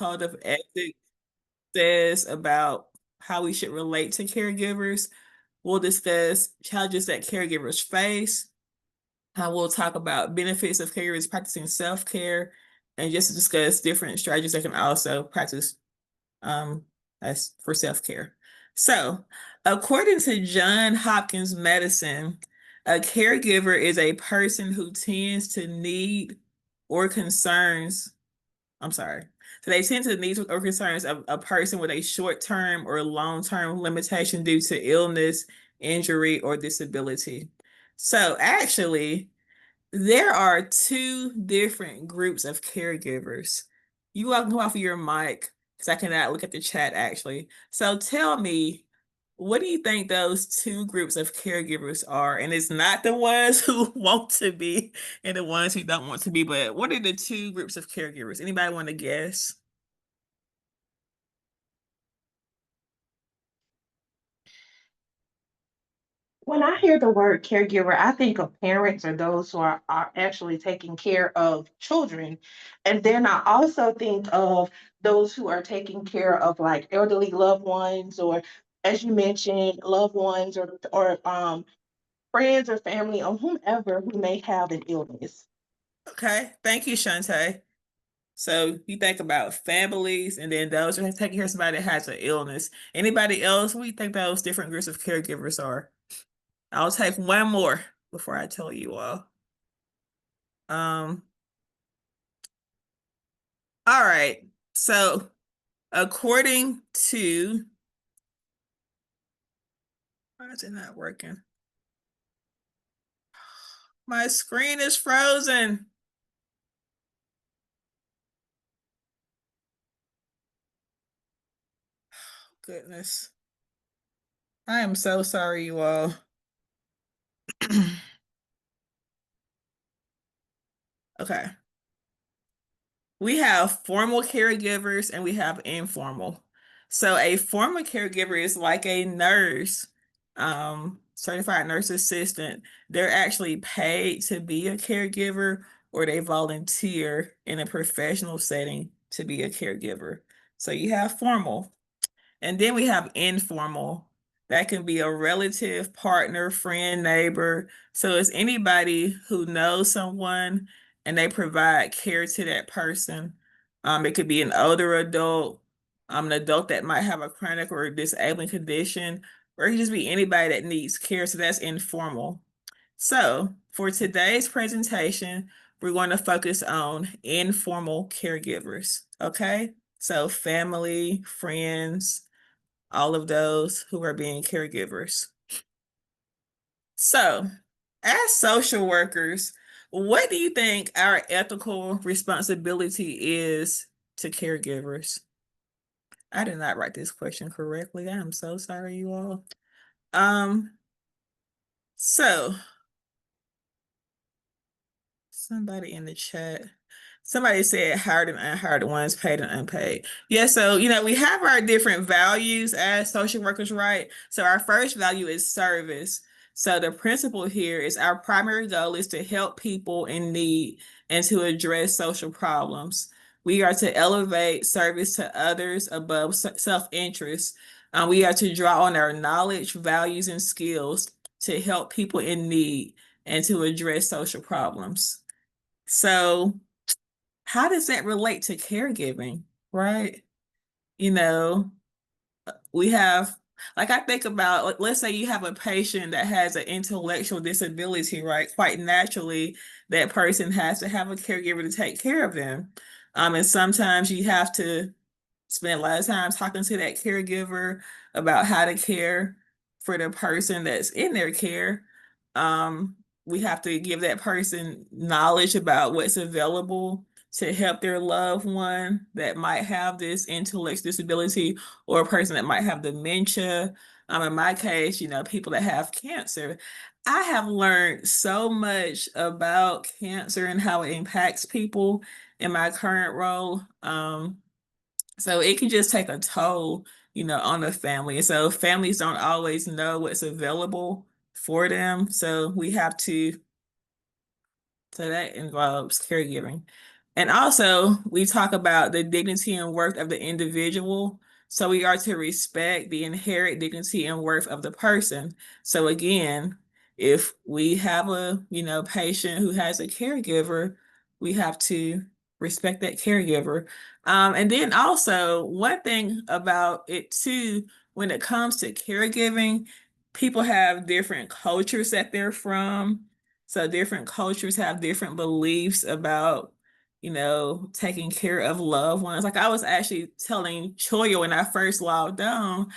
code of ethics says about how we should relate to caregivers. We'll discuss challenges that caregivers face. We'll talk about benefits of caregivers practicing self-care and just to discuss different strategies that can also practice um, as for self-care. So, according to John Hopkins Medicine, a caregiver is a person who tends to need or concerns. I'm sorry. So they tend to the needs or concerns of a person with a short-term or long-term limitation due to illness, injury, or disability. So actually, there are two different groups of caregivers. You want to come off of your mic because I cannot look at the chat actually. So tell me, what do you think those two groups of caregivers are? And it's not the ones who want to be and the ones who don't want to be, but what are the two groups of caregivers? Anybody want to guess? When I hear the word caregiver, I think of parents or those who are actually taking care of children. And then I also think of those who are taking care of like elderly loved ones or as you mentioned, loved ones or friends or family or whomever who may have an illness. Okay, thank you, Shantae. So you think about families and then those who are taking care of somebody that has an illness. Anybody else? What do you think those different groups of caregivers are? I'll take one more before I tell you all. Um, all right. So according to, why is it not working? My screen is frozen. Goodness. I am so sorry, you all. Okay. We have formal caregivers and we have informal. So a formal caregiver is like a nurse, certified nurse assistant. They're actually paid to be a caregiver or they volunteer in a professional setting to be a caregiver. So you have formal. And then we have informal. That can be a relative, partner, friend, neighbor. So it's anybody who knows someone and they provide care to that person. It could be an older adult, an adult that might have a chronic or disabling condition, or it could just be anybody that needs care. So that's informal. So for today's presentation, we're going to focus on informal caregivers. Okay. So family, friends, all of those who are being caregivers. So, as social workers, what do you think our ethical responsibility is to caregivers? I did not write this question correctly. I am so sorry, you all. Um, so somebody in the chat. Somebody said hired and unhired ones, paid and unpaid. Yeah, so we have our different values as social workers, right? So our first value is service. So the principle here is our primary goal is to help people in need and to address social problems. We are to elevate service to others above self-interest. We are to draw on our knowledge, values, and skills to help people in need and to address social problems. So, how does that relate to caregiving, right? You know, we have, like, I think about, like, let's say you have a patient that has an intellectual disability, right? Quite naturally, that person has to have a caregiver to take care of them. And sometimes you have to spend a lot of time talking to that caregiver about how to care for the person that's in their care. We have to give that person knowledge about what's available to help their loved one that might have this intellectual disability or a person that might have dementia. In my case, people that have cancer. I have learned so much about cancer and how it impacts people in my current role. So it can just take a toll, on the family. So families don't always know what's available for them. So that involves caregiving. And also, we talk about the dignity and worth of the individual. So we are to respect the inherent dignity and worth of the person. So again, if we have a, patient who has a caregiver, we have to respect that caregiver. And then also, one thing about it too, when it comes to caregiving, people have different cultures that they're from. So different cultures have different beliefs about taking care of loved ones. Like I was actually telling Choya when I first logged on,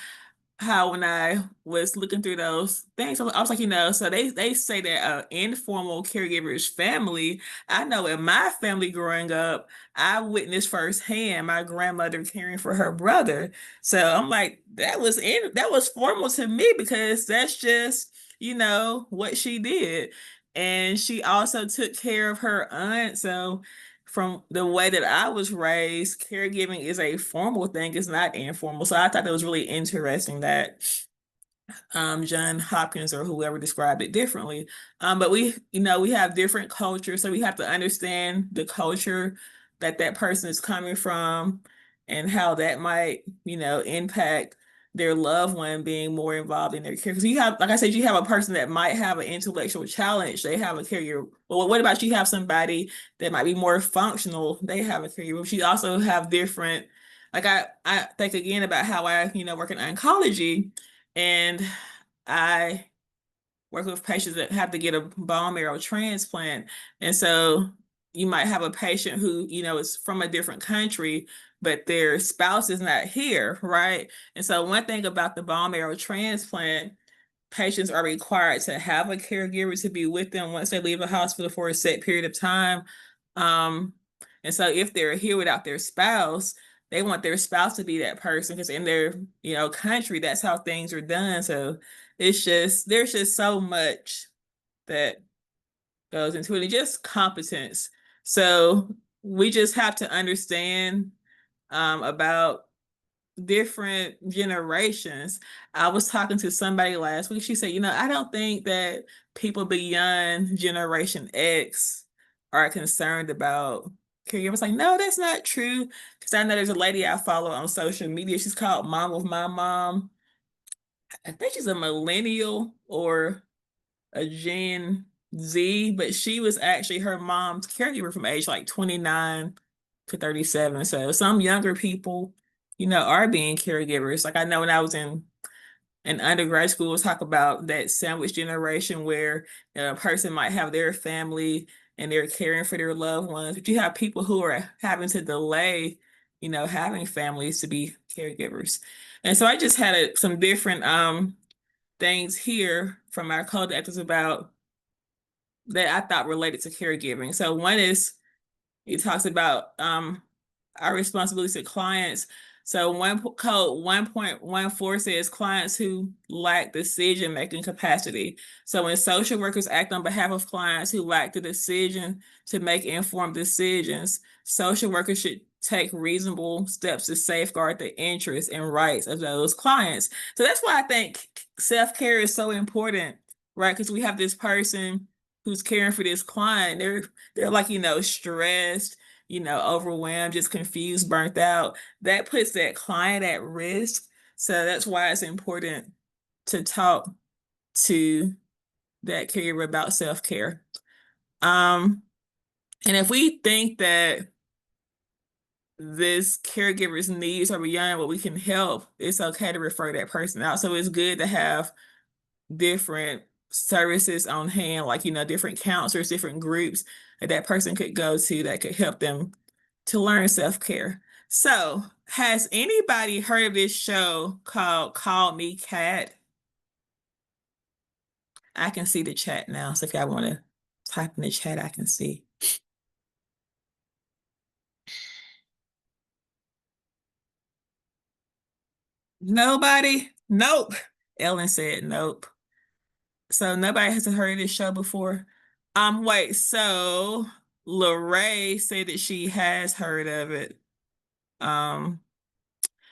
how when I was looking through those things, I was like, so they say that informal caregivers family. I know in my family growing up, I witnessed firsthand my grandmother caring for her brother. So I'm like, that was formal to me because that's just, what she did. And she also took care of her aunt. So from the way that I was raised, caregiving is a formal thing, it's not informal. So I thought that was really interesting that John Hopkins or whoever described it differently. But we have different cultures, so we have to understand the culture that that person is coming from and how that might, impact their loved one being more involved in their care. Because you have, like I said, you have a person that might have an intellectual challenge. They have a caregiver. Well, what about you have somebody that might be more functional? They have a caregiver. She also have different, like I think again about how I, work in oncology and I work with patients that have to get a bone marrow transplant. And so you might have a patient who, is from a different country, but their spouse is not here, right? And so one thing about the bone marrow transplant, patients are required to have a caregiver to be with them once they leave the hospital for a set period of time. Um, and so if they're here without their spouse, they want their spouse to be that person because in their, country, that's how things are done. So there's just so much that goes into it and just competence. So we just have to understand about different generations. I was talking to somebody last week. She said, I don't think that people beyond Generation X are concerned about caregivers. I was like, no, that's not true. Because I know there's a lady I follow on social media. She's called Mom of My Mom. I think she's a millennial or a Gen Z, but she was actually her mom's caregiver from age like 29 to 37. So some younger people, are being caregivers. Like I know when I was in undergrad school, we talk about that sandwich generation where a person might have their family and they're caring for their loved ones, but you have people who are having to delay, having families to be caregivers. And so I just had some different things here from our co-directors about that I thought related to caregiving. So one is it talks about our responsibilities to clients. So one code 1.14 says clients who lack decision making capacity. So when social workers act on behalf of clients who lack the decision to make informed decisions, social workers should take reasonable steps to safeguard the interests and rights of those clients. So that's why I think self-care is so important, right? Because we have this person who's caring for this client. They're like, stressed, overwhelmed, just confused, burnt out. That puts that client at risk. So that's why it's important to talk to that caregiver about self-care. Um, and if we think that this caregiver's needs are beyond what we can help, it's okay to refer that person out. So it's good to have different services on hand, like, different counselors, different groups that that person could go to that could help them to learn self-care. So, has anybody heard of this show called Call Me Kat? I can see the chat now. So if y'all want to type in the chat, I can see. Nobody? Nope. Ellen said nope. So nobody has heard of this show before. Wait, so Lorraine said that she has heard of it. Um,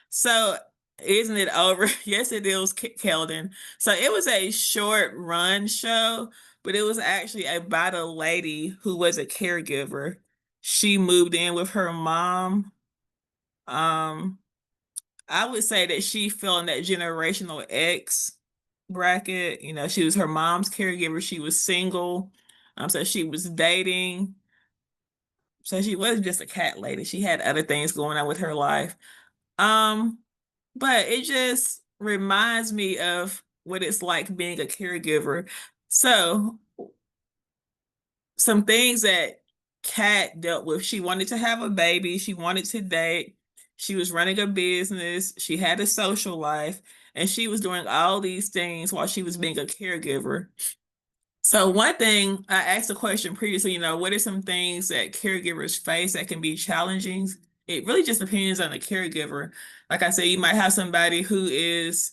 so isn't it over? Yes, it is, Keldon. So it was a short run show, but it was actually about a lady who was a caregiver. she moved in with her mom. Um, I would say that she fell in that generational X bracket. You know, she was her mom's caregiver. She was single. So she was dating. So she wasn't just a cat lady. She had other things going on with her life. Um, but it just reminds me of what it's like being a caregiver. So some things that Kat dealt with. She wanted to have a baby. She wanted to date. She was running a business. She had a social life, and she was doing all these things while she was being a caregiver. So one thing I asked a question previously, what are some things that caregivers face that can be challenging? It really just depends on the caregiver. Like I said, you might have somebody who is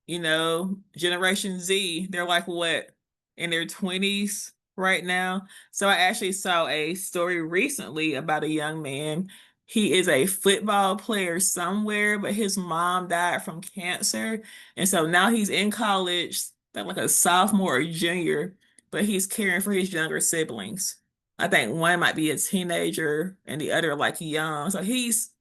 Generation Z, they're like what, in their 20s right now. So I actually saw a story recently about a young man. He is a football player somewhere, but his mom died from cancer. And so now he's in college, like a sophomore or junior, but he's caring for his younger siblings. I think one might be a teenager and the other like young. So he's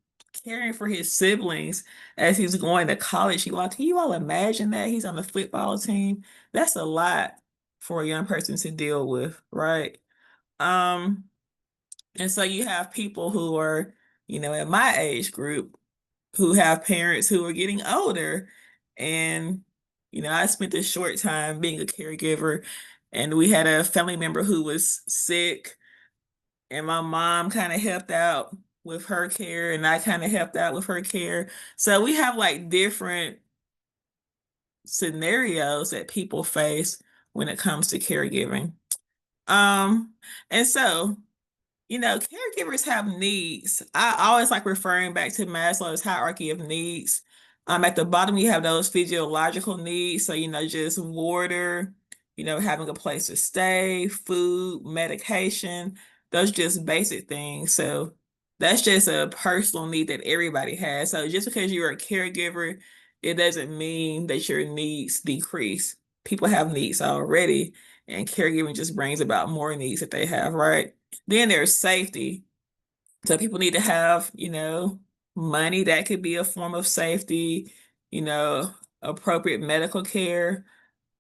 caring for his siblings as he's going to college. Can you all imagine that? He's on the football team. That's a lot for a young person to deal with, right? Um, and so you have people who are, in my age group who have parents who are getting older. And, I spent a short time being a caregiver, and we had a family member who was sick, and my mom kind of helped out with her care, and I kind of helped out with her care. So we have like different scenarios that people face when it comes to caregiving. Um, and so caregivers have needs. I always like referring back to Maslow's hierarchy of needs. At the bottom, you have those physiological needs. So, just water, having a place to stay, food, medication, those just basic things. So that's just a personal need that everybody has. So just because you're a caregiver, it doesn't mean that your needs decrease. People have needs already, and caregiving just brings about more needs that they have, right? Then there's safety. So people need to have, money. That could be a form of safety, you know, appropriate medical care.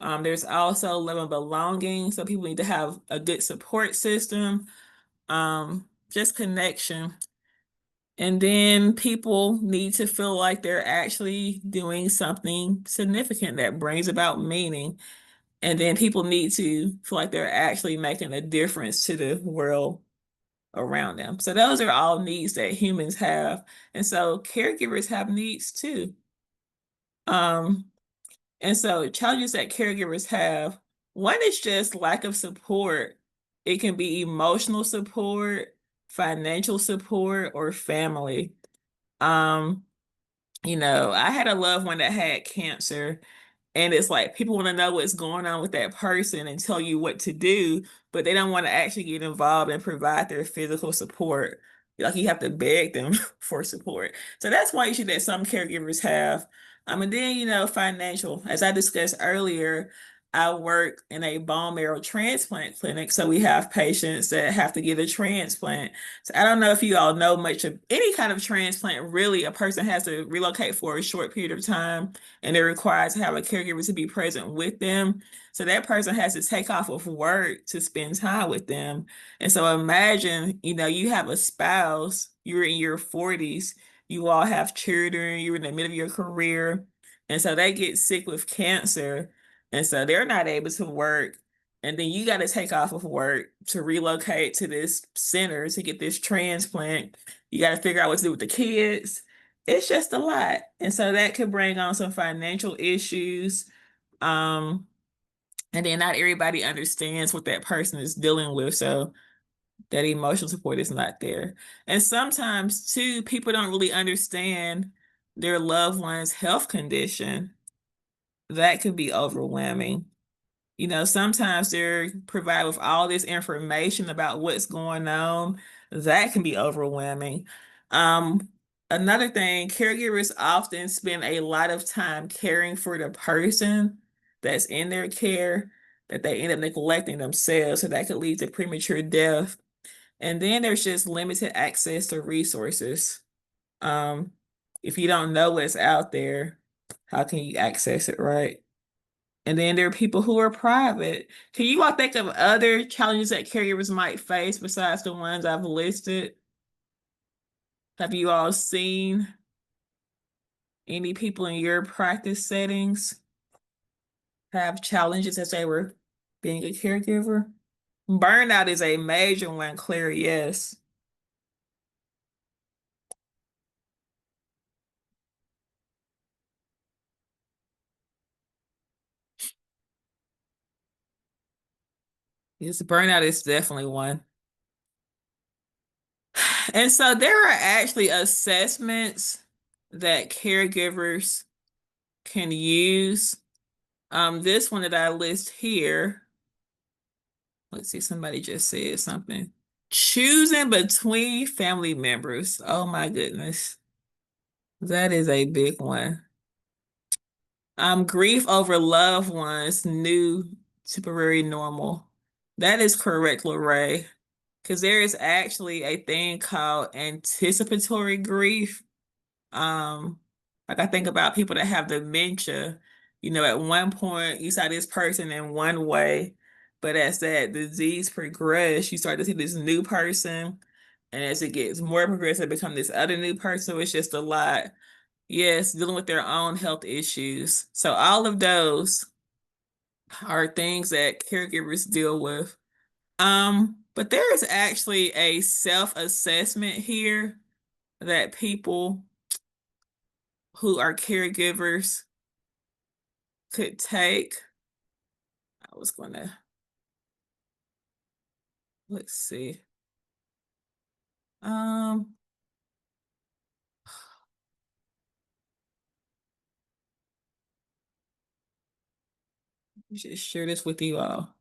There's also love and belonging. So people need to have a good support system, just connection. And then people need to feel like they're actually doing something significant that brings about meaning. And then people need to feel like they're actually making a difference to the world around them. So those are all needs that humans have. And so caregivers have needs too. Um, and so challenges that caregivers have, one is just lack of support. It can be emotional support, financial support, or family. Um, I had a loved one that had cancer, and it's like people want to know what's going on with that person and tell you what to do, but they don't want to actually get involved and provide their physical support. Like you have to beg them for support. So that's one issue that some caregivers have. And then, financial. As I discussed earlier, I work in a bone marrow transplant clinic. So we have patients that have to get a transplant. So I don't know if you all know much of any kind of transplant. Really, a person has to relocate for a short period of time, and they're required to have a caregiver to be present with them. So that person has to take off of work to spend time with them. And so imagine, you have a spouse, you're in your 40s, you all have children, you're in the middle of your career. And so they get sick with cancer. And so they're not able to work. And then you got to take off of work to relocate to this center to get this transplant. You got to figure out what to do with the kids. It's just a lot. And so that could bring on some financial issues. Um, and then not everybody understands what that person is dealing with. So that emotional support is not there. And sometimes, too, people don't really understand their loved one's health condition. That could be overwhelming. Sometimes they're provided with all this information about what's going on. That can be overwhelming. Um, Another thing, caregivers often spend a lot of time caring for the person that's in their care that they end up neglecting themselves. So that could lead to premature death. And then there's just limited access to resources. Um, if you don't know what's out there, how can you access it, right? And then there are people who are private. Can you all think of other challenges that caregivers might face besides the ones I've listed? Have you all seen any people in your practice settings have challenges as they were being a caregiver? Burnout is a major one, Claire, yes. Yes, burnout is definitely one. And so there are actually assessments that caregivers can use. This one that I list here, let's see, somebody just said something. Choosing between family members. Oh my goodness. That is a big one. Grief over loved ones, new temporary normal. That is correct, Lorraine. Because there is actually a thing called anticipatory grief. Um, like I think about people that have dementia, at one point you saw this person in one way, but as that disease progresses, you start to see this new person, and as it gets more progressive, it become this other new person. So it's just a lot. Yes, dealing with their own health issues. So all of those are things that caregivers deal with. But there is actually a self-assessment here that people who are caregivers could take. I was gonna, let's see. Um, just share this with you all.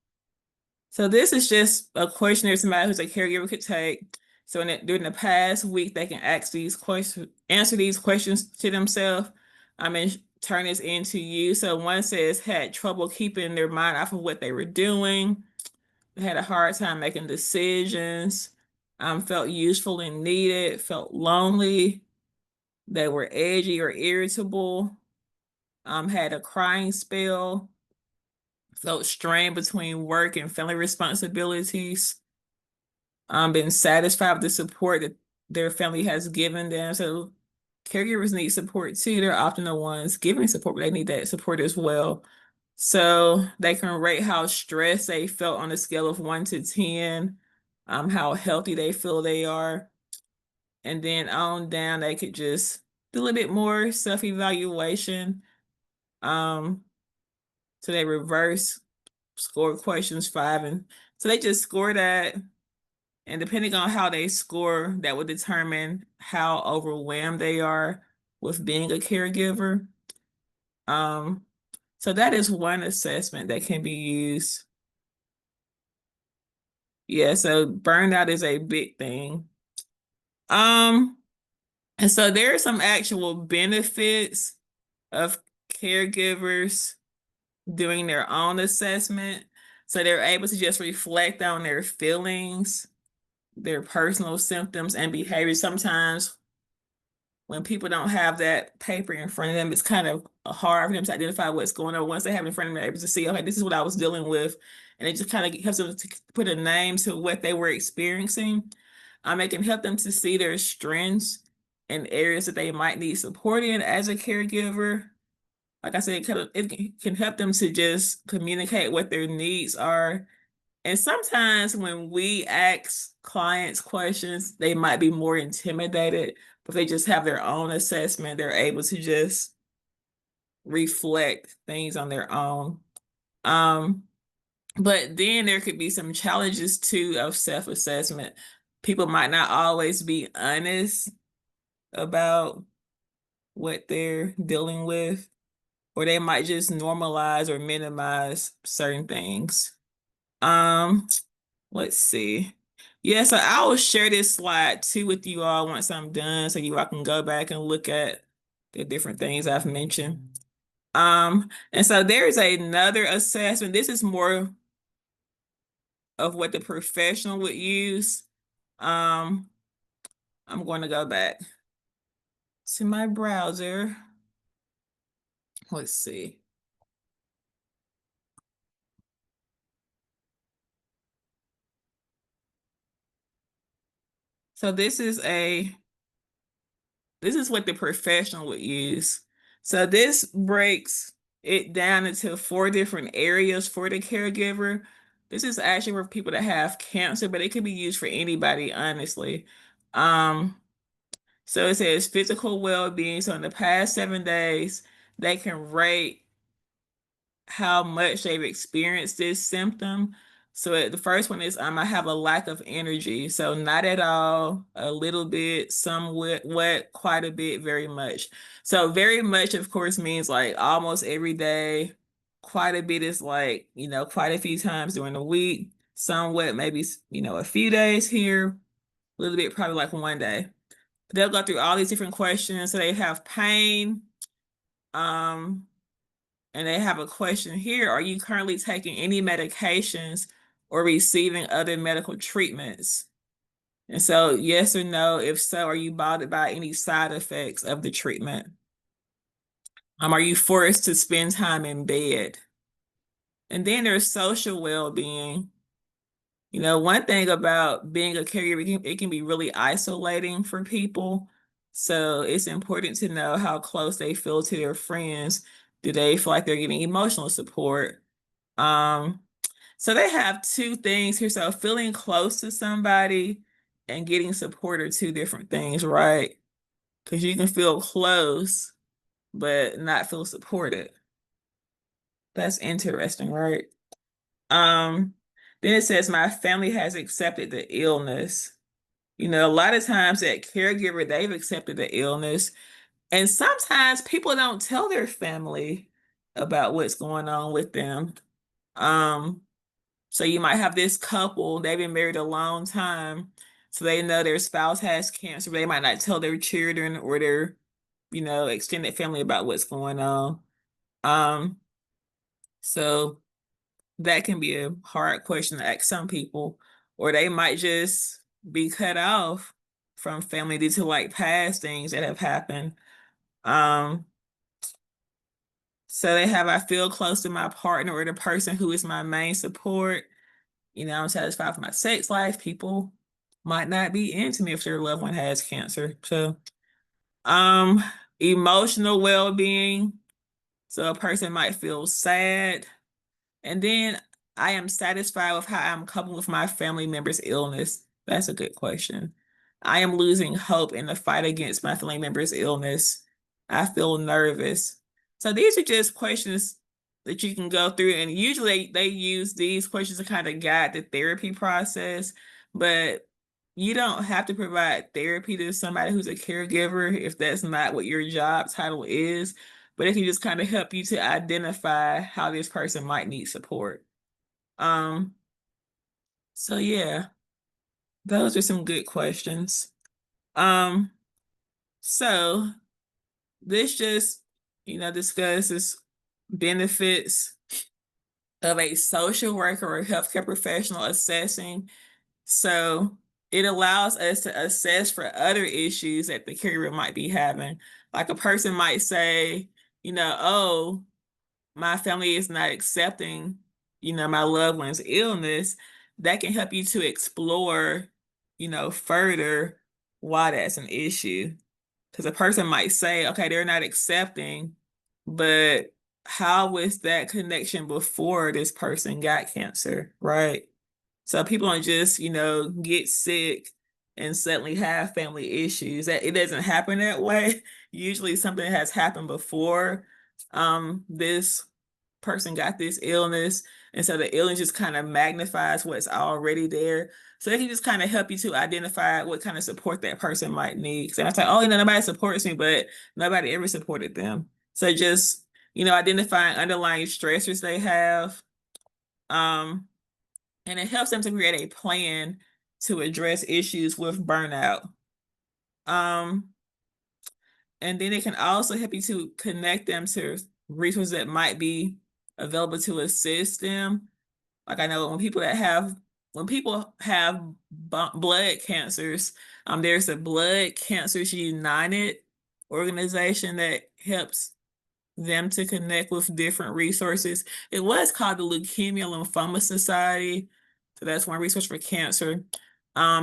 So this is just a questionnaire somebody who's a caregiver could take. So during the past week, they can ask these questions, answer these questions to themselves. I mean, turn this into you. So one says had trouble keeping their mind off of what they were doing, had a hard time making decisions, felt useful and needed, felt lonely, they were edgy or irritable, had a crying spell, felt strained between work and family responsibilities, been satisfied with the support that their family has given them. So caregivers need support too. They're often the ones giving support, but they need that support as well. So they can rate how stressed they felt on a scale of 1 to 10, how healthy they feel they are. And then on down, they could just do a little bit more self-evaluation. Um, so they reverse score questions 5, and so they just score that. And depending on how they score, that would determine how overwhelmed they are with being a caregiver. Um, so that is one assessment that can be used. Yeah, so burnout is a big thing. Um, and so there are some actual benefits of caregivers doing their own assessment. So they're able to just reflect on their feelings, their personal symptoms and behaviors. Sometimes when people don't have that paper in front of them, it's kind of hard for them to identify what's going on. Once they have it in front of them, they're able to see, okay, this is what I was dealing with. And it just kind of helps them to put a name to what they were experiencing. It can help them to see their strengths and areas that they might need support in as a caregiver. Like I said, it can help them to just communicate what their needs are. And sometimes when we ask clients questions, they might be more intimidated, but they just have their own assessment. They're able to just reflect things on their own. Um, but then there could be some challenges too of self-assessment. People might not always be honest about what they're dealing with, or they might just normalize or minimize certain things. Um, let's see. Yeah, so I will share this slide too with you all once I'm done, so you all can go back and look at the different things I've mentioned. And so there's another assessment. This is more of what the professional would use. Um, I'm going to go back to my browser. Let's see. So this is what the professional would use. So this breaks it down into four different areas for the caregiver. This is actually for people that have cancer, but it can be used for anybody, honestly. Um, so it says physical well-being. So in the past 7 days, they can rate how much they've experienced this symptom. So the first one is I have a lack of energy. So not at all, a little bit, somewhat, what, quite a bit, very much. So very much, of course, means like almost every day. Quite a bit is like, quite a few times during the week. Somewhat, maybe, a few days here. A little bit, probably like one day. They'll go through all these different questions. So they have pain. Um, and they have a question here. Are you currently taking any medications or receiving other medical treatments? And so, yes or no, if so, are you bothered by any side effects of the treatment? Are you forced to spend time in bed? And then there's social well-being. One thing about being a caregiver, it can be really isolating for people. So it's important to know how close they feel to their friends. Do they feel like they're getting emotional support? Um, so they have two things here. So feeling close to somebody and getting support are two different things, right? Because you can feel close, but not feel supported. That's interesting, right? Um, then it says my family has accepted the illness. A lot of times that caregiver, they've accepted the illness. And sometimes people don't tell their family about what's going on with them. Um, So you might have this couple, they've been married a long time, so they know their spouse has cancer, but they might not tell their children or their, extended family about what's going on. Um, so that can be a hard question to ask some people, or they might just be cut off from family due to like past things that have happened. Um, so they have, I feel close to my partner or the person who is my main support. I'm satisfied with my sex life. People might not be into me if their loved one has cancer. So, um, emotional well-being. So a person might feel sad. And then I am satisfied with how I'm coping with my family member's illness. That's a good question. I am losing hope in the fight against my family member's illness. I feel nervous. So these are just questions that you can go through. And usually they use these questions to kind of guide the therapy process. But you don't have to provide therapy to somebody who's a caregiver if that's not what your job title is, but it can just kind of help you to identify how this person might need support. Um, so yeah, those are some good questions. Um, so this just, discusses benefits of a social worker or healthcare professional assessing. So it allows us to assess for other issues that the caregiver might be having. Like a person might say, oh, my family is not accepting, my loved one's illness. That can help you to explore, further why that's an issue. Because a person might say, okay, they're not accepting, but how was that connection before this person got cancer, right? So people don't just, get sick and suddenly have family issues. That it doesn't happen that way. Usually something has happened before this person got this illness. And so the illness just kind of magnifies what's already there. So it can just kind of help you to identify what kind of support that person might need. So I was like, oh, nobody supports me, but nobody ever supported them. So just, identifying underlying stressors they have. Um, and it helps them to create a plan to address issues with burnout. Um, and then it can also help you to connect them to resources that might be available to assist them. Like I know when people that have when people have blood cancers, there's a Blood Cancers United organization that helps them to connect with different resources. It was called the Leukemia Lymphoma Society. So that's one resource for cancer.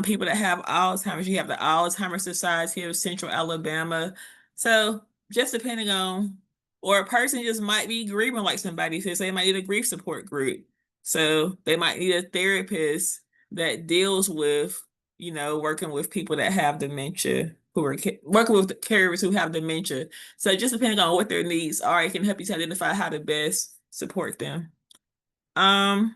People that have Alzheimer's, you have the Alzheimer's Society of Central Alabama. So just depending on, or a person just might be grieving, like somebody says, they might need a grief support group. So they might need a therapist that deals with, working with people that have dementia, who are working with caregivers who have dementia. So just depending on what their needs are, it can help you to identify how to best support them. Um,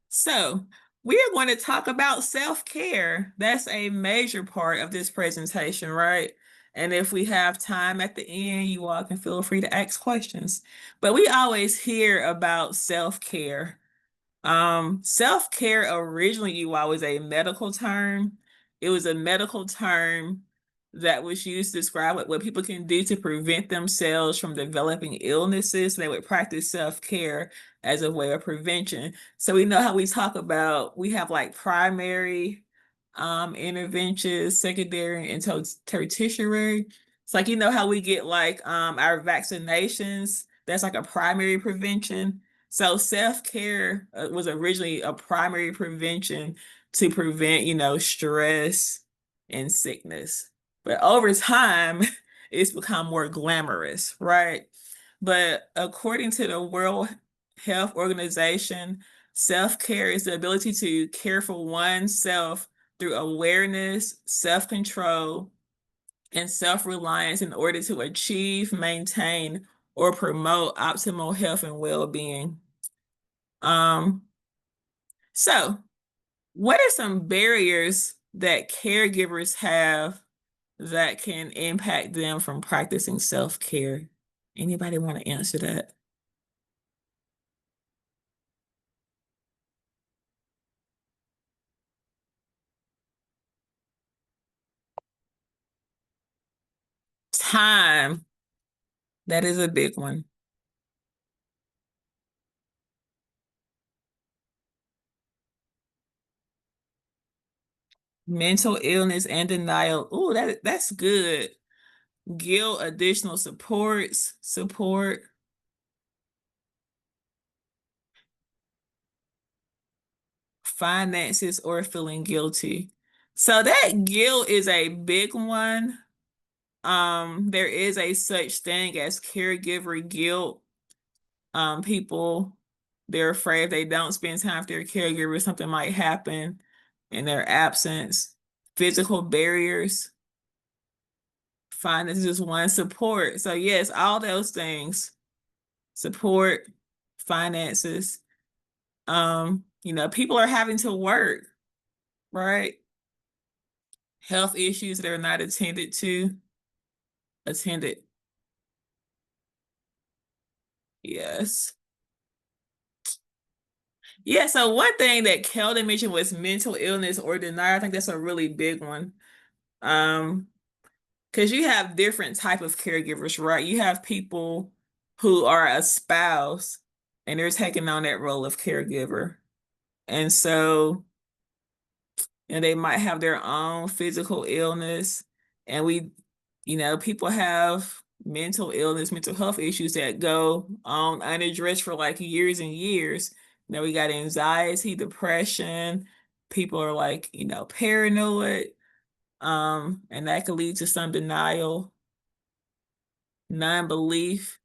so we are going to talk about self-care. That's a major part of this presentation, right? And if we have time at the end, you all can feel free to ask questions. But we always hear about self-care. Self-care originally, was a medical term. It was a medical term that was used to describe what people can do to prevent themselves from developing illnesses. They would practice self-care as a way of prevention. So we know how we talk about, we have like primary interventions, secondary and tertiary. It's like, how we get like our vaccinations. That's like a primary prevention. So self-care was originally a primary prevention to prevent, stress and sickness. But over time, it's become more glamorous, right? But according to the World Health Organization, self-care is the ability to care for oneself through awareness, self-control, and self-reliance in order to achieve, maintain, or promote optimal health and well-being. Um, so what are some barriers that caregivers have that can impact them from practicing self-care? Anybody want to answer that? Time. That is a big one. Mental illness and denial. Oh, that's good. Guilt, additional support, finances, or feeling guilty. So that guilt is a big one. There is a such thing as caregiver guilt. People, they're afraid if they don't spend time with their caregiver, something might happen in their absence. Physical barriers, finances is one, support. So yes, all those things, support, finances. People are having to work, right? Health issues that are not attended. Yes. Yeah, so one thing that Keldon mentioned was mental illness or denial. I think that's a really big one. Um, because you have different type of caregivers, right? You have people who are a spouse and they're taking on that role of caregiver. And so, they might have their own physical illness. And people have mental illness, mental health issues that go on unaddressed for like years and years. We got anxiety, depression. People are like, paranoid. And that could lead to some denial, non-belief.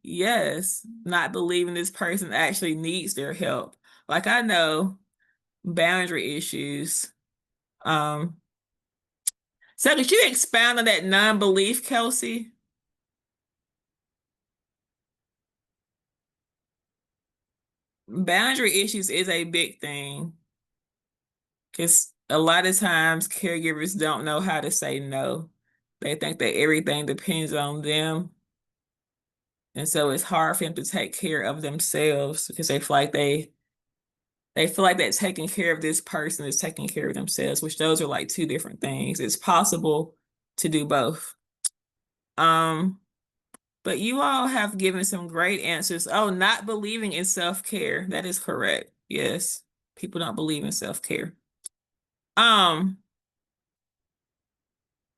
Yes, not believing this person actually needs their help. Like I know boundary issues. Um, so could you expound on that non-belief, Kelsey? Boundary issues is a big thing because a lot of times caregivers don't know how to say no. They think that everything depends on them. And so it's hard for them to take care of themselves because they feel like that taking care of this person is taking care of themselves, which those are like two different things. It's possible to do both. Um, but you all have given some great answers. Oh, not believing in self-care. That is correct. Yes. People don't believe in self-care. Um,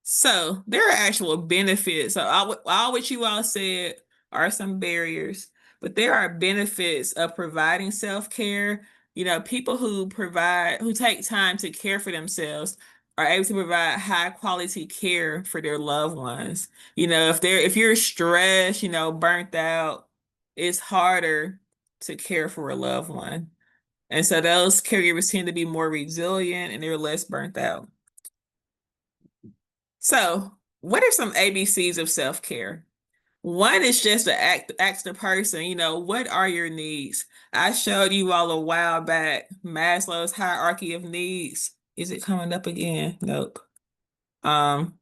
so there are actual benefits. So all what you all said are some barriers, but there are benefits of providing self-care. People who take time to care for themselves are able to provide high quality care for their loved ones. If you're stressed, burnt out, it's harder to care for a loved one. And so those caregivers tend to be more resilient and they're less burnt out. So, what are some ABCs of self-care? One is just to ask the person, what are your needs? I showed you all a while back Maslow's hierarchy of needs. Is it coming up again? Nope. Um,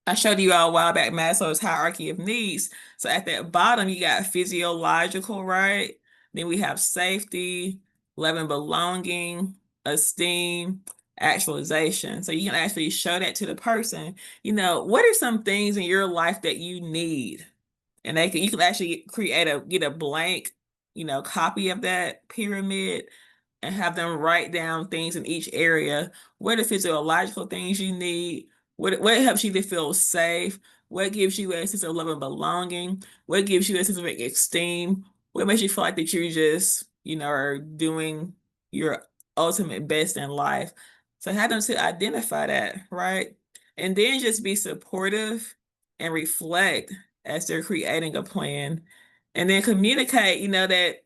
I showed you all a while back Maslow's hierarchy of needs. So at that bottom, you got physiological, right? Then we have safety, love and belonging, esteem, actualization. So you can actually show that to the person. What are some things in your life that you need? And you can actually get a blank, copy of that pyramid and have them write down things in each area. What are physiological things you need? What helps you to feel safe? What gives you a sense of love and belonging? What gives you a sense of esteem? What makes you feel like that you just, are doing your ultimate best in life? So have them to identify that, right? And then just be supportive and reflect as they're creating a plan. And then communicate, that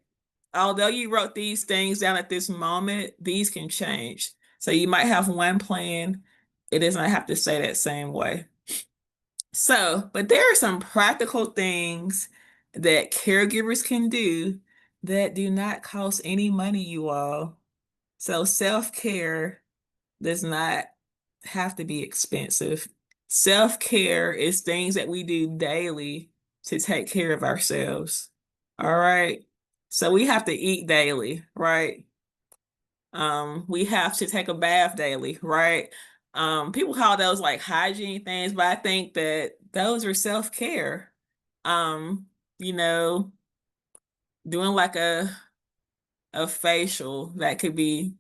although you wrote these things down at this moment, these can change. So you might have one plan, it does not have to stay that same way. So, but there are some practical things that caregivers can do that do not cost any money, you all. So self-care does not have to be expensive. Self-care is things that we do daily to take care of ourselves. All right. So we have to eat daily, right? We have to take a bath daily, right? People call those like hygiene things, but I think that those are self-care. Um, you know, doing like a facial, that could be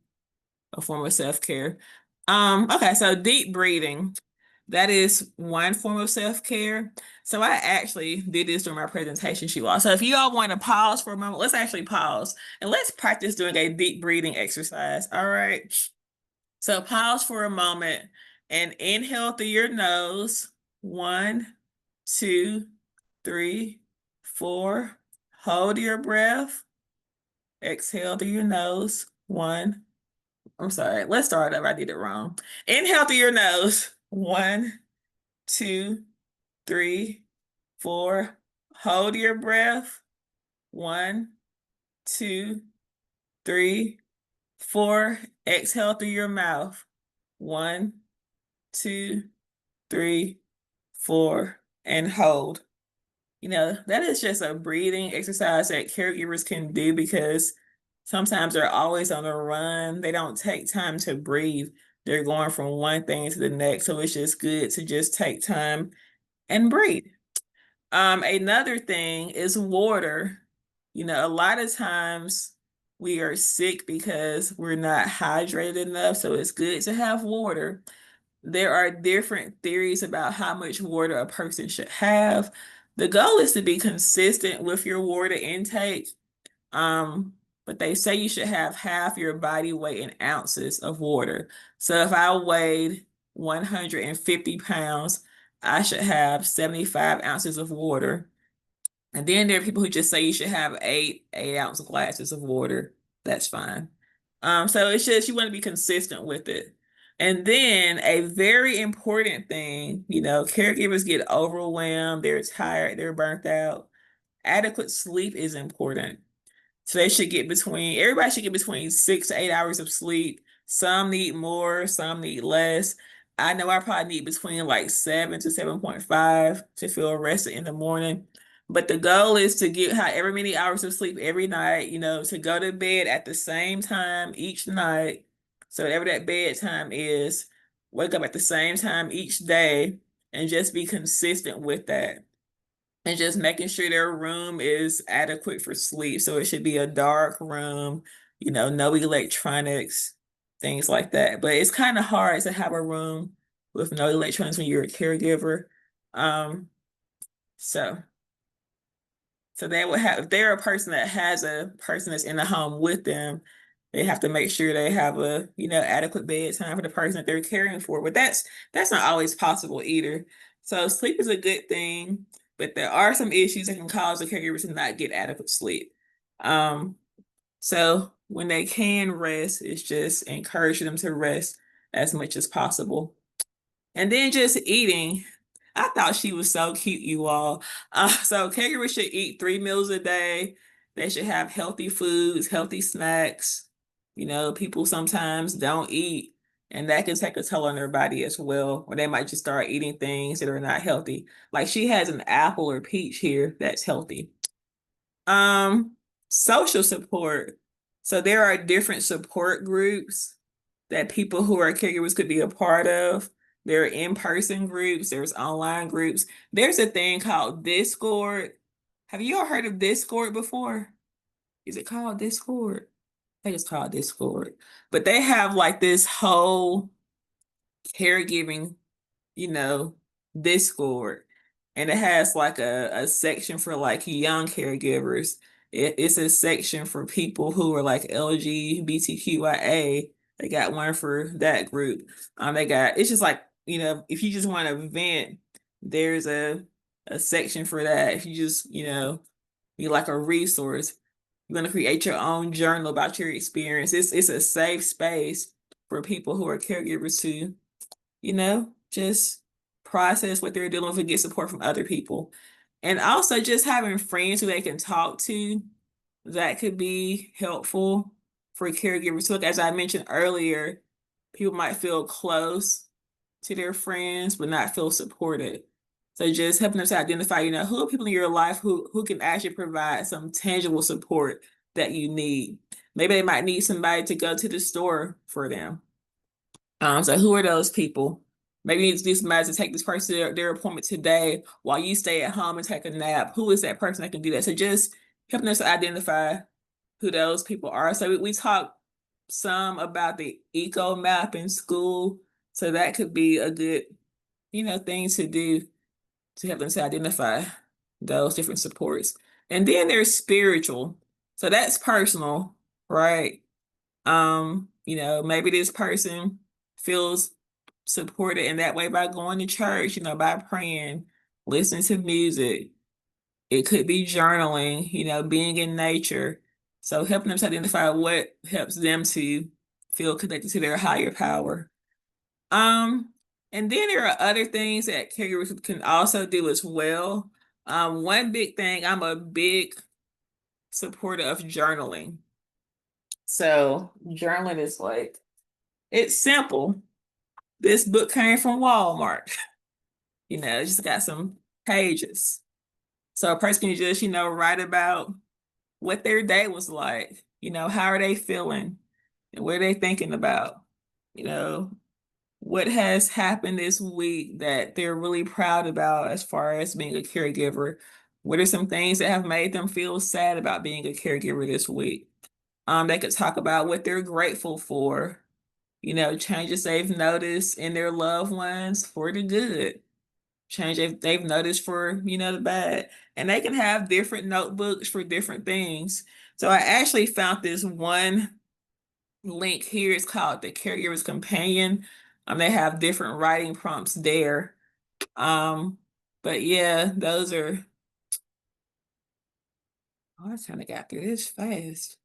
a form of self-care. Okay, so deep breathing, that is one form of self-care. So I actually did this during my presentation, you all. So if you all want to pause for a moment, let's actually pause and let's practice doing a deep breathing exercise. All right. So pause for a moment and inhale through your nose. 1, 2, 3, 4. Hold your breath. Exhale through your nose. 1. I'm sorry. Let's start over. I did it wrong. Inhale through your nose. 1, 2, 3, 4. Hold your breath. 1, 2, 3, 4. Exhale through your mouth. 1, 2, 3, 4, and hold. That is just a breathing exercise that caregivers can do because sometimes they're always on the run. They don't take time to breathe. They're going from one thing to the next. So it's just good to just take time and breathe. Another thing is water. A lot of times we are sick because we're not hydrated enough. So it's good to have water. There are different theories about how much water a person should have. The goal is to be consistent with your water intake. Um, but they say you should have half your body weight in ounces of water. So if I weighed 150 pounds, I should have 75 ounces of water. And then there are people who just say you should have 8-ounce glasses of water. That's fine. So it's just you want to be consistent with it. And then a very important thing, caregivers get overwhelmed, they're tired, they're burnt out. Adequate sleep is important. So everybody should get between 6 to 8 hours of sleep. Some need more, some need less. I know I probably need between like 7 to 7.5 to feel rested in the morning. But the goal is to get however many hours of sleep every night, to go to bed at the same time each night. So whatever that bedtime is, wake up at the same time each day and just be consistent with that and just making sure their room is adequate for sleep. So it should be a dark room, no electronics, things like that. But it's kind of hard to have a room with no electronics when you're a caregiver. Um, so so they would have, if they're a person that has a person that's in the home with them, they have to make sure they have a, adequate bedtime for the person that they're caring for. But that's not always possible either. So sleep is a good thing, but there are some issues that can cause the caregiver to not get adequate sleep. Um, so when they can rest, it's just encouraging them to rest as much as possible. And then just eating. I thought she was so cute, you all. So caregivers should eat 3 meals a day. They should have healthy foods, healthy snacks. People sometimes don't eat, and that can take a toll on their body as well. Or they might just start eating things that are not healthy. Like she has an apple or peach here that's healthy. Um, Social support. So there are different support groups that people who are caregivers could be a part of. There are in-person groups, there's online groups. There's a thing called Discord. Have you all heard of Discord before? Is it called Discord? I think it's called Discord. But they have like this whole caregiving, you know, Discord. And it has like a section for like young caregivers. It's a section for people who are like LGBTQIA. They got one for that group. They got, it's just like, if you just want to vent, there's a section for that. If you just, you like a resource, you're gonna create your own journal about your experience. It's a safe space for people who are caregivers to, just process what they're dealing with and get support from other people. And also just having friends who they can talk to, that could be helpful for caregivers. So, like, as I mentioned earlier, people might feel close to their friends but not feel supported. So just helping them to identify, who are people in your life who can actually provide some tangible support that you need. Maybe they might need somebody to go to the store for them. So who are those people? Maybe you need to do somebody to take this person to their appointment today while you stay at home and take a nap. Who is that person that can do that? So just helping us to identify who those people are. So we talked some about the eco map in school. So that could be a good, thing to do to help them to identify those different supports. And then there's spiritual. So that's personal, right? Maybe this person feels supported in that way by going to church, by praying, listening to music. It could be journaling, being in nature. So helping them to identify what helps them to feel connected to their higher power. Um, and then there are other things that caregivers can also do as well. One big thing, I'm a big supporter of journaling. So journaling is like, it's simple. This book came from Walmart. It's just got some pages. So a person can just, write about what their day was like. How are they feeling? And what are they thinking about? You know, what has happened this week that they're really proud about as far as being a caregiver? What are some things that have made them feel sad about being a caregiver this week? They could talk about what they're grateful for, changes they've noticed in their loved ones for the good, change they've noticed for, the bad. And they can have different notebooks for different things. So I actually found this one link here. It's called the Caregiver's Companion. They have different writing prompts there. But yeah, those are, oh, I kind of got through this fast.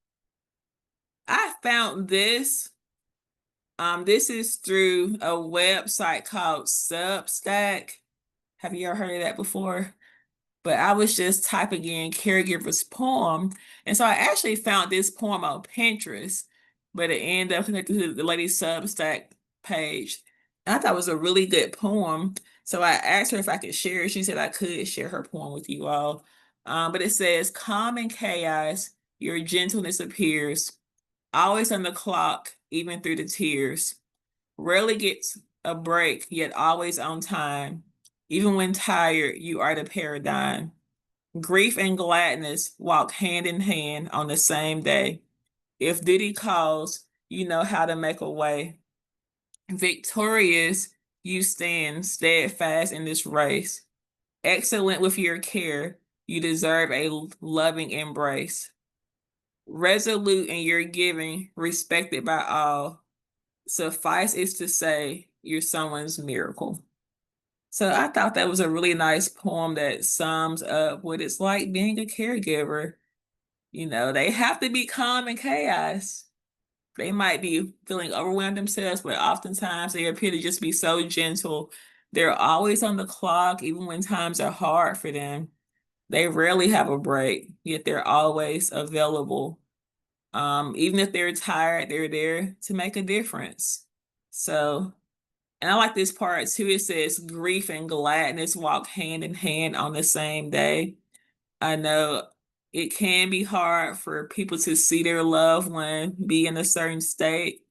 I found this. This is through a website called Substack. Have you ever heard of that before? But I was just typing in caregiver's poem. And so I actually found this poem on Pinterest, but it ended up connected to the lady's Substack page. And I thought it was a really good poem. So I asked her if I could share it. She said I could share her poem with you all. But it says, calm in chaos, your gentleness appears, always on the clock, even through the tears. Rarely gets a break, yet always on time. Even when tired, you are the paradigm. Grief and gladness walk hand in hand on the same day. If duty calls, you know how to make a way. Victorious, you stand steadfast in this race. Excellent with your care, you deserve a loving embrace. Resolute in your giving, respected by all. Suffice is to say, you're someone's miracle. So I thought that was a really nice poem that sums up what it's like being a caregiver. They have to be calm in chaos. They might be feeling overwhelmed themselves, but oftentimes they appear to just be so gentle. They're always on the clock, even when times are hard for them. They rarely have a break, yet they're always available. Even if they're tired, they're there to make a difference. So, and I like this part too. It says grief and gladness walk hand in hand on the same day. I know it can be hard for people to see their loved one be in a certain state,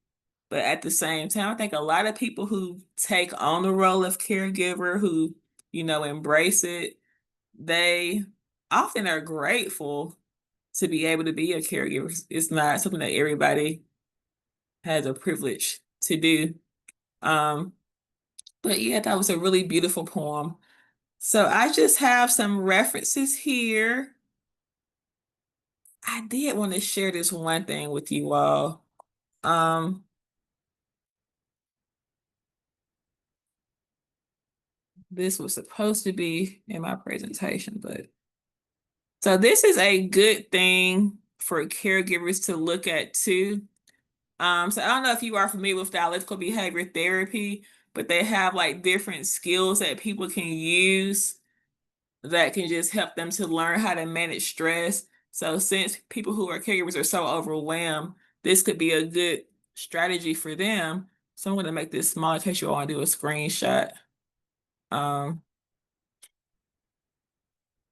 but at the same time, I think a lot of people who take on the role of caregiver, who, embrace it, they often are grateful to be able to be a caregiver. It's not something that everybody has a privilege to do. Um, but yeah, that was a really beautiful poem. So I just have some references here. I did want to share this one thing with you all. Um, this was supposed to be in my presentation, but so this is a good thing for caregivers to look at too. So I don't know if you are familiar with dialectical behavior therapy, but they have like different skills that people can use that can just help them to learn how to manage stress. So since people who are caregivers are so overwhelmed, this could be a good strategy for them. So I'm going to make this small in case you all want to do a screenshot. Um,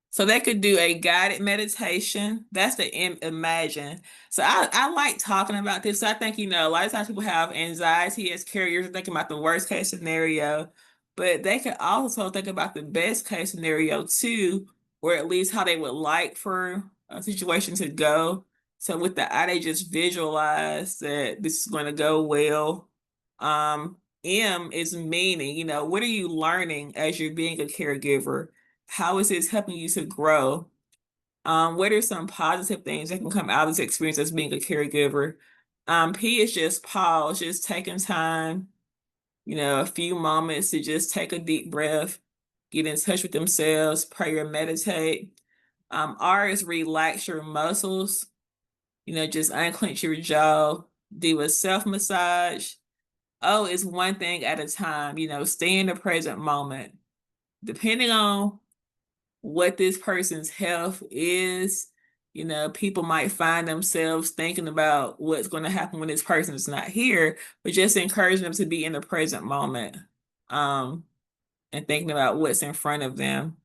So they could do a guided meditation. That's the imagine. So I like talking about this. So I think, a lot of times people have anxiety as carriers, thinking about the worst case scenario, but they could also think about the best case scenario too, or at least how they would like for a situation to go. So with the eye, they just visualize that this is going to go well. M is meaning, what are you learning as you're being a caregiver? How is this helping you to grow? What are some positive things that can come out of this experience as being a caregiver? P is just pause, just taking time, a few moments to just take a deep breath, get in touch with themselves, pray or meditate. R is relax your muscles, just unclench your jaw, do a self massage. O is one thing at a time, stay in the present moment. Depending on what this person's health is, people might find themselves thinking about what's going to happen when this person is not here, but just encourage them to be in the present moment, um, and thinking about what's in front of them.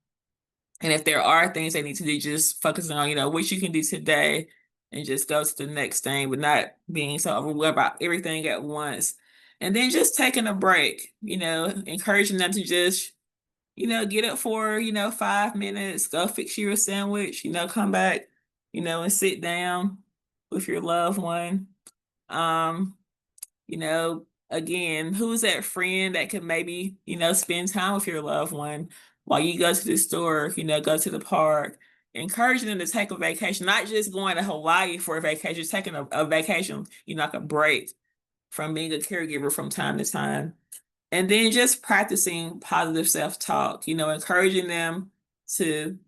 And if there are things they need to do, just focusing on, what you can do today and just go to the next thing, but not being so overwhelmed about everything at once. And then just taking a break, encouraging them to just get up for, 5 minutes, go fix you a sandwich, come back, and sit down with your loved one. Um, again, who's that friend that could maybe, spend time with your loved one while you go to the store, go to the park, encouraging them to take a vacation, not just going to Hawaii for a vacation, just taking a vacation, like a break from being a caregiver from time to time. And then just practicing positive self-talk, encouraging them to,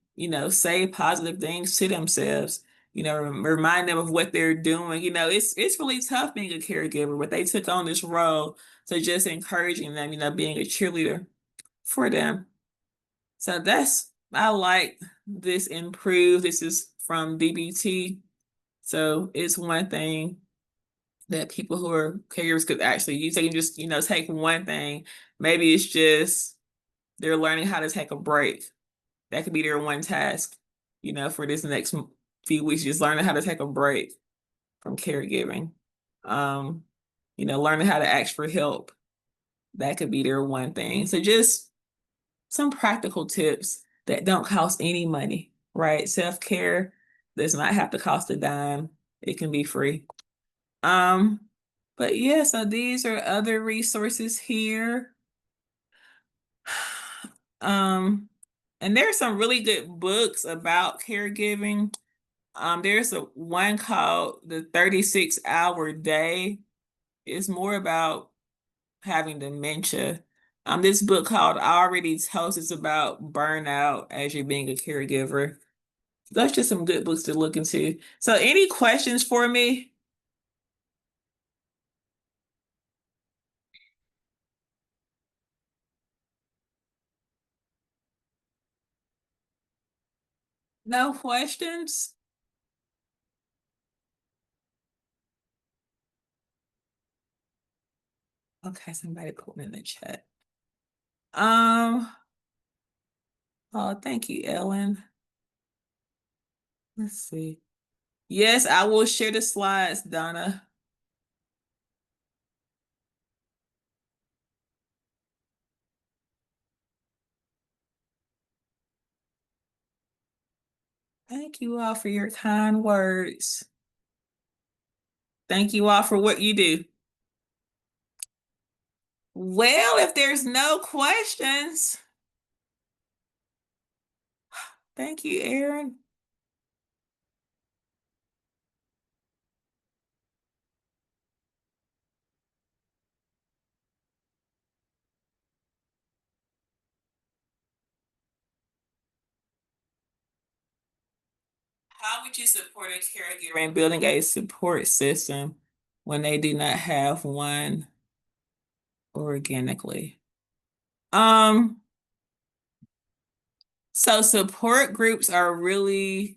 say positive things to themselves, remind them of what they're doing. It's really tough being a caregiver, but they took on this role. So just encouraging them, being a cheerleader for them. So I like this improve. This is from DBT. So it's one thing that people who are caregivers could actually use. They can just, take one thing. Maybe it's just they're learning how to take a break. That could be their one task, for this next few weeks, just learning how to take a break from caregiving. Um, learning how to ask for help. That could be their one thing. So just some practical tips that don't cost any money, right? Self-care does not have to cost a dime. It can be free. Um, but yeah, so these are other resources here. Um, and there's some really good books about caregiving. There's a one called The 36-Hour Day. It's more about having dementia. This book called Already Toast is about burnout as you're being a caregiver. That's just some good books to look into. So, any questions for me? No questions? Okay, somebody put me in the chat. Um, oh, thank you, Ellen. Let's see. Yes, I will share the slides, Donna. Thank you all for your kind words. Thank you all for what you do. Well, if there's no questions, thank you, Aaron. How would you support a caregiver in building a support system when they do not have one organically? Um, so support groups are really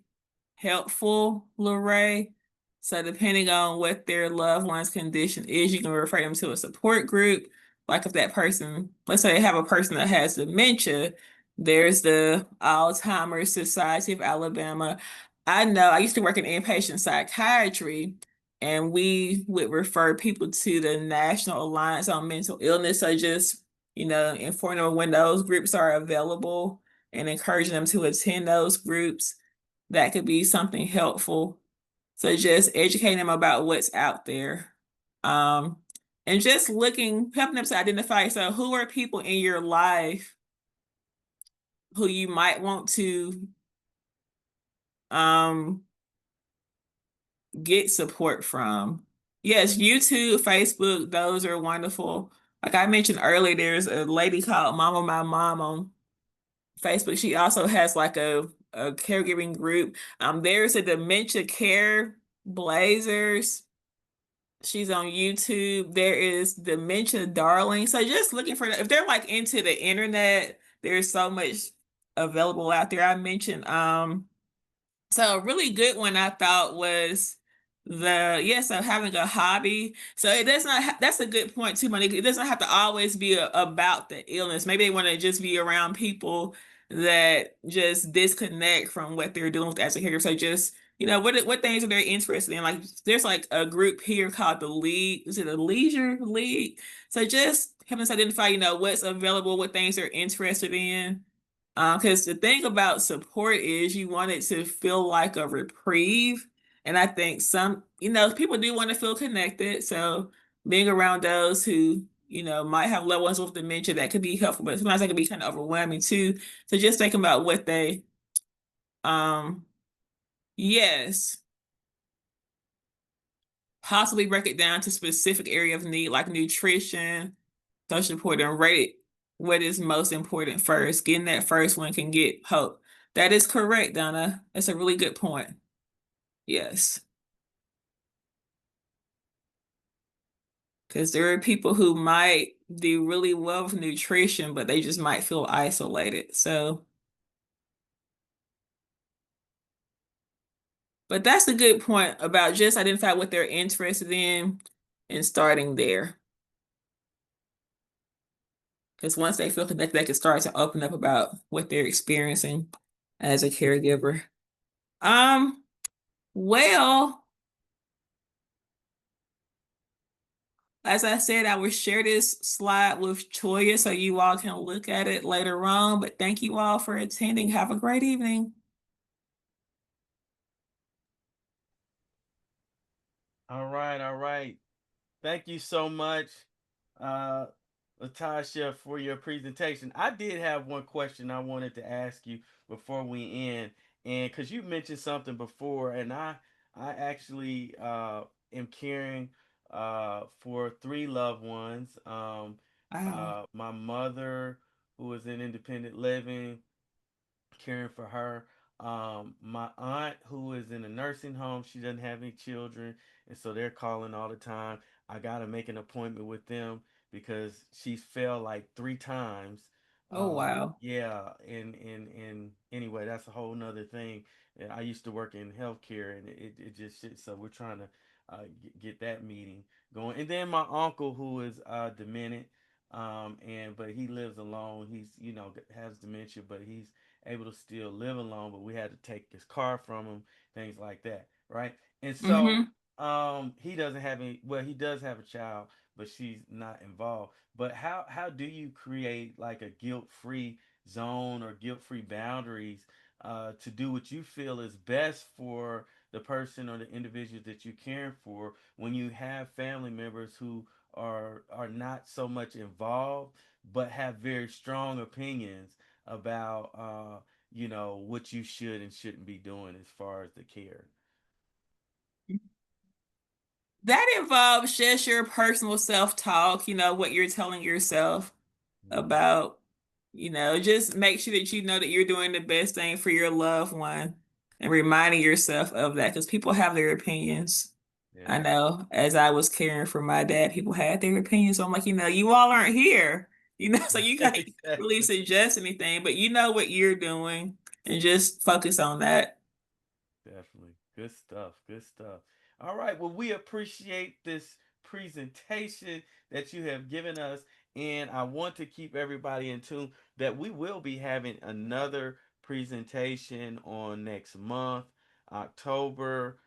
helpful, Lorraine. So depending on what their loved one's condition is, you can refer them to a support group. Like if that person, let's say they have a person that has dementia, there's the Alzheimer's Society of Alabama. I know I used to work in inpatient psychiatry, and we would refer people to the National Alliance on Mental Illness. So just, inform them when those groups are available and encouraging them to attend those groups. That could be something helpful. So just educating them about what's out there. Um, and just helping them to identify, so who are people in your life who you might want to um get support from. Yes, YouTube, Facebook, those are wonderful. Like I mentioned earlier, there's a lady called Mama My Mom on Facebook. She also has like a caregiving group. There's a dementia care blazers. She's on YouTube. There is Dementia Darling. So just looking for if they're like into the internet, there's so much available out there. I mentioned so a really good one I thought was so having a hobby. So it does not that's a good point too, Monique. It doesn't have to always be about the illness. Maybe they want to just be around people that just disconnect from what they're doing with as a caregiver. So just what things are they interested in? Like there's like a group here called the League. Is it a Leisure League? So just helping us identify, what's available, what things they're interested in. Because the thing about support is you want it to feel like a reprieve. And I think people do want to feel connected. So being around those who, might have loved ones with dementia, that could be helpful, but sometimes that can be kind of overwhelming too. So just thinking about what um, yes, possibly break it down to specific area of need like nutrition, social support, and rate what is most important first. Getting that first one can get hope. That is correct, Donna. That's a really good point. Yes. Because there are people who might do really well with nutrition, but they just might feel isolated. So, but that's a good point about just identify what they're interested in and starting there. Because once they feel connected, they can start to open up about what they're experiencing as a caregiver. Um, well, as I said, I will share this slide with Choya so you all can look at it later on. But thank you all for attending. Have a great evening. All right, all right. Thank you so much, uh, Latasha, for your presentation. I did have one question I wanted to ask you before we end, and because you mentioned something before, and I actually am caring for three loved ones. Wow. My mother, who is in independent living, caring for her. My aunt, who is in a nursing home, she doesn't have any children, and so they're calling all the time. I gotta make an appointment with them because she's fell like 3 times. Oh, wow. Yeah, and anyway, that's a whole nother thing. I used to work in healthcare, and it just shit. So we're trying to get that meeting going. And then my uncle, who is demented, and but he lives alone. He's has dementia, but he's able to still live alone, but we had to take his car from him, things like that, right? And so Mm-hmm. he doesn't have any. Well, he does have a child, but she's not involved. But how do you create like a guilt free zone or guilt free boundaries to do what you feel is best for the person or the individual that you're caring for when you have family members who are not so much involved but have very strong opinions about what you should and shouldn't be doing as far as the care. That involves just your personal self-talk, what you're telling yourself Mm-hmm. about, just make sure that you know that you're doing the best thing for your loved one and reminding yourself of that because people have their opinions. I Yeah. know as I was caring for my dad, people had their opinions. So I'm like, you all aren't here, so you can't really Exactly. suggest anything, but you know what you're doing and just focus on that. Definitely. Good stuff. Good stuff. All right. Well, we appreciate this presentation that you have given us. And I want to keep everybody in tune that we will be having another presentation on next month, October.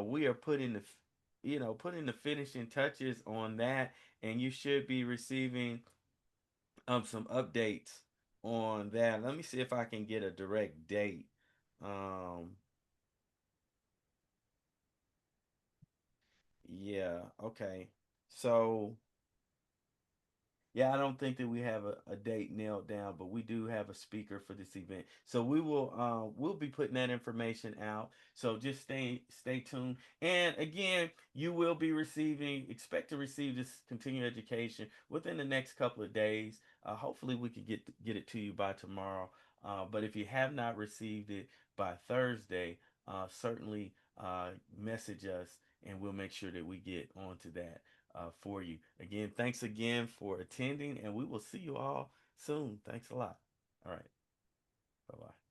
We are putting the finishing touches on that. And you should be receiving some updates on that. Let me see if I can get a direct date. Um, Yeah, okay. So, yeah, I don't think that we have a date nailed down, but we do have a speaker for this event. So we'll be putting that information out. So just stay tuned. And again, you will be expect to receive this continuing education within the next couple of days. Hopefully we could get it to you by tomorrow. But if you have not received it by Thursday, certainly message us and we'll make sure that we get onto that for you. Again, thanks again for attending, and we will see you all soon. Thanks a lot. All right. Bye bye.